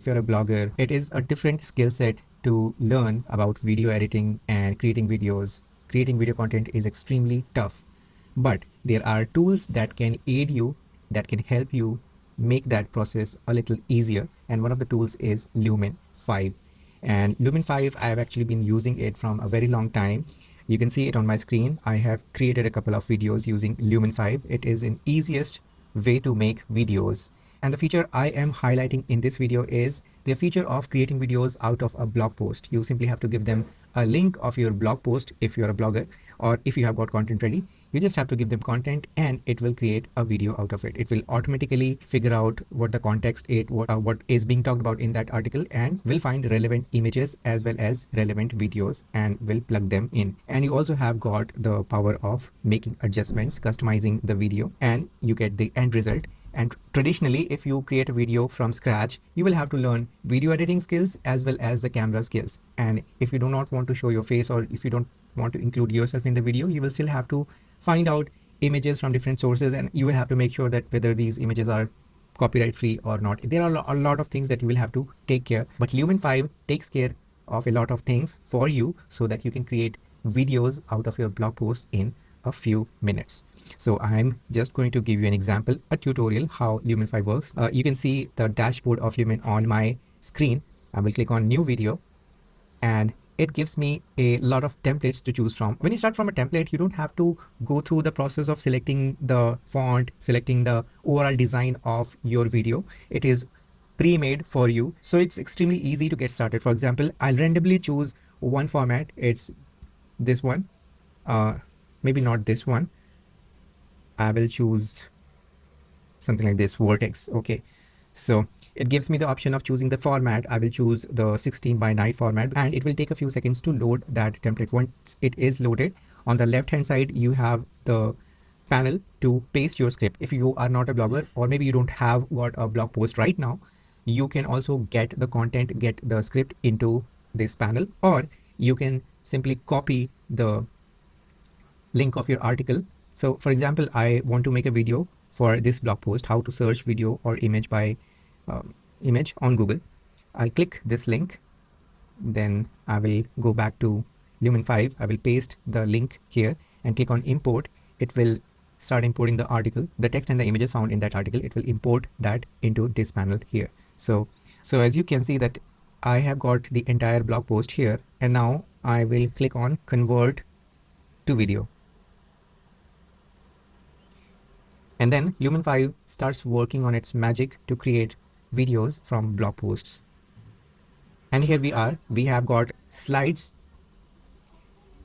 if you're a blogger, it is a different skill set to learn about video editing and creating videos. Creating video content is extremely tough, but there are tools that can aid you, that can help you make that process a little easier. And one of the tools is Lumen5. And Lumen5, I have actually been using it from a very long time. You can see it on my screen. I have created a couple of videos using Lumen5. It is an easiest way to make videos. And the feature I am highlighting in this video is the feature of creating videos out of a blog post. You simply have to give them a link of your blog post if you're a blogger, or if you have got content ready, you just have to give them content and it will create a video out of it. It will automatically figure out what the context is, what is being talked about in that article, and will find relevant images as well as relevant videos and will plug them in. And you also have got the power of making adjustments, customizing the video, and you get the end result. And traditionally, if you create a video from scratch, you will have to learn video editing skills as well as the camera skills. And if you do not want to show your face, or if you don't want to include yourself in the video, you will still have to find out images from different sources, and you will have to make sure that whether these images are copyright free or not. There are a lot of things that you will have to take care. But Lumen5 takes care of a lot of things for you so that you can create videos out of your blog post in a few minutes. So I'm just going to give you an example, a tutorial how Lumen5 works. You can see the dashboard of Lumen on my screen. I will click on new video and it gives me a lot of templates to choose from. When you start from a template, you don't have to go through the process of selecting the font, selecting the overall design of your video. It is pre-made for you. So it's extremely easy to get started. For example, I'll randomly choose one format. It's this one, maybe not this one. I will choose something like this, vertex. Okay, so it gives me the option of choosing the format. I will choose the 16:9 format, and it will take a few seconds to load that template. Once it is loaded, on the left hand side you have the panel to paste your script. If you are not a blogger, or maybe you don't have got a blog post right now, you can also get the content, get the script into this panel, or you can simply copy the link of your article. So for example, I want to make a video for this blog post, how to search video or image by image on Google. I'll click this link, then I will go back to Lumen5. I will paste the link here and click on import. It will start importing the article, the text and the images found in that article. It will import that into this panel here. So as you can see that I have got the entire blog post here, and now I will click on convert to video. And then Lumen5 starts working on its magic to create videos from blog posts. And here we are, we have got slides.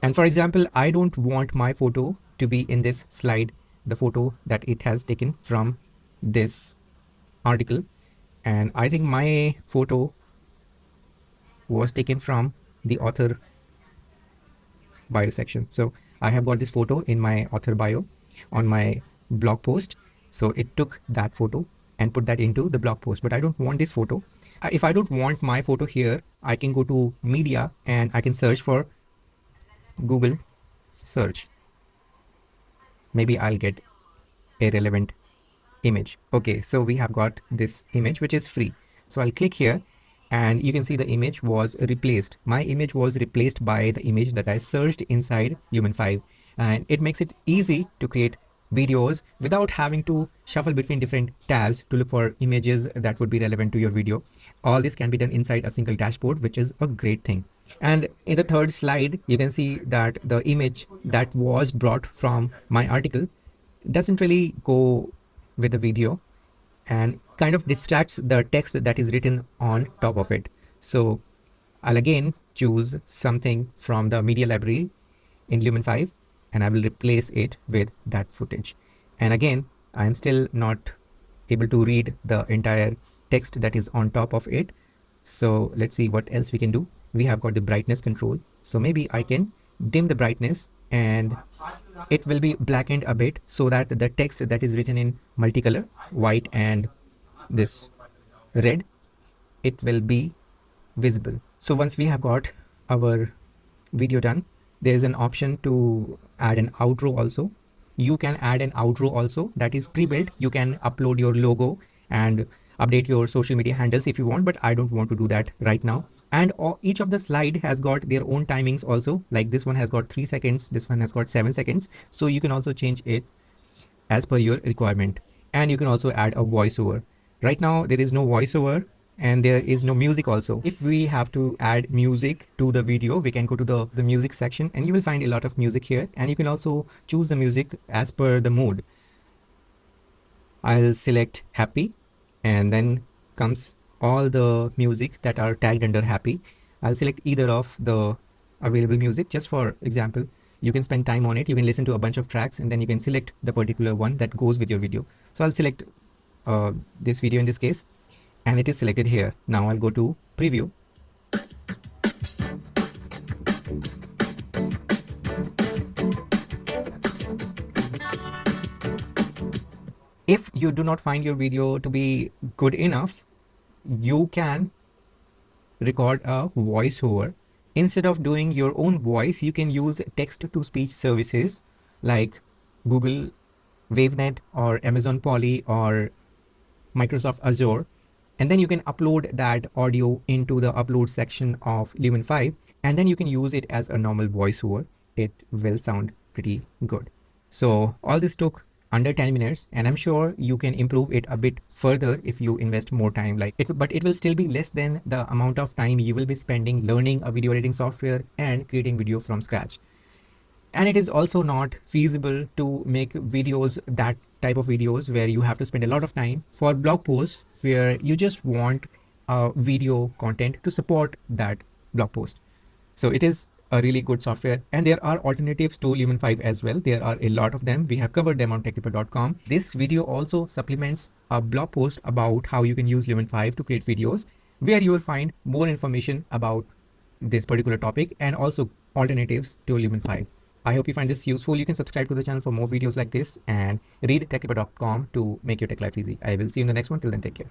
And for example, I don't want my photo to be in this slide, the photo that it has taken from this article. And I think my photo was taken from the author bio section. So I have got this photo in my author bio on my blog post. So it took that photo and put that into the blog post, but I don't want this photo. If I don't want my photo here, I can go to media and I can search for Google search. Maybe I'll get a relevant image. Okay, so we have got this image which is free. So I'll click here and you can see the image was replaced. My image was replaced by the image that I searched inside Lumen5, and it makes it easy to create videos without having to shuffle between different tabs to look for images that would be relevant to your video. All this can be done inside a single dashboard, which is a great thing. And in the third slide, you can see that the image that was brought from my article doesn't really go with the video and kind of distracts the text that is written on top of it. So I'll again choose something from the media library in Lumen5, and I will replace it with that footage. And again, I am still not able to read the entire text that is on top of it. So let's see what else we can do. We have got the brightness control. So maybe I can dim the brightness and it will be blackened a bit so that the text that is written in multicolor, white and this red, it will be visible. So once we have got our video done, there is an option to add an outro also. You can add an outro also that is pre-built. You can upload your logo and update your social media handles if you want, but I don't want to do that right now. And each of the slide has got their own timings also. Like this one has got 3 seconds, this one has got 7 seconds. So you can also change it as per your requirement. And you can also add a voiceover. Right now there is no voiceover and there is no music also. If we have to add music to the video, we can go to the music section and you will find a lot of music here, and you can also choose the music as per the mood. I'll select happy, and then comes all the music that are tagged under happy. I'll select either of the available music. Just for example, you can spend time on it, you can listen to a bunch of tracks, and then you can select the particular one that goes with your video. So I'll select this video in this case, and it is selected here. Now I'll go to preview. If you do not find your video to be good enough, you can record a voiceover. Instead of doing your own voice, you can use text-to-speech services like Google WaveNet or Amazon Poly or Microsoft Azure, and then you can upload that audio into the upload section of Lumen5, and then you can use it as a normal voiceover. It will sound pretty good. So all this took under 10 minutes, and I'm sure you can improve it a bit further if you invest more time, but it will still be less than the amount of time you will be spending learning a video editing software and creating video from scratch. And it is also not feasible to make videos, that type of videos where you have to spend a lot of time for blog posts where you just want video content to support that blog post. So it is a really good software, and there are alternatives to Lumen5 as well. There are a lot of them. We have covered them on techtiper.com. This video also supplements a blog post about how you can use Lumen5 to create videos, where you will find more information about this particular topic and also alternatives to Lumen5. I hope you find this useful. You can subscribe to the channel for more videos like this and read techtiper.com to make your tech life easy. I will see you in the next one. Till then, take care.